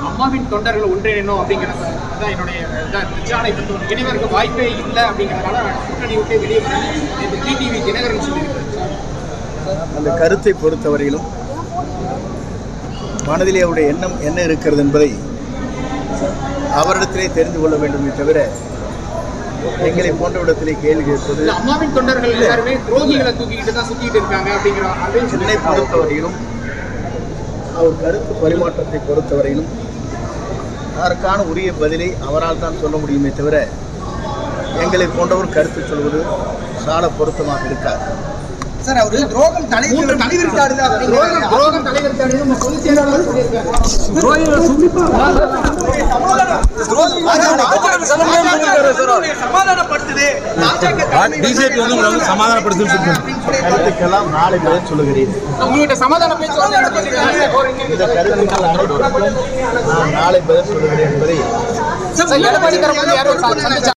அம்மாவின் தொண்டர்கள் ஒன்றிணைணும் அப்படிங்கிறது தான் என்னுடைய விசாரணை இணைவருக்கு வாய்ப்பே இல்லை அப்படிங்கிறதுனால கூட்டணி விட்டு வெளியே இந்த டிடிவி தினகரன் சொல்லியிருக்காரு. அந்த கருத்தை பொறுத்தவரையிலும் மனதிலே அவருடைய எண்ணம் என்ன இருக்கிறது என்பதை அவரிடத்திலே தெரிந்து கொள்ள வேண்டுமே தவிர எங்களை போன்ற இடத்திலே கேள்வி கேட்பது. அம்மாவின் தொண்டர்கள் எல்லாருமே துரோகிகளை தூக்கிக்கிட்டு தான் சுத்திட்டு இருக்காங்க அப்படிங்கிற என்னை பொறுத்தவரையிலும் அவர் கருத்து பரிமாற்றத்தை பொறுத்தவரையிலும் அதற்கான உரிய பதிலை அவரால் தான் சொல்ல முடியுமே தவிர எங்களை போன்றவர் கருத்து சொல்வது சால பொருத்தமாக இருக்காது. சார், அவரு துரோகம் தலைவர் கருத்துக்கெல்லாம் நாளை பதில் சொல்லுகிறேன். இந்த கருத்துக்கள் அனைத்துக்கும் நான் நாளை பதில் சொல்லுகிறேன் என்பதை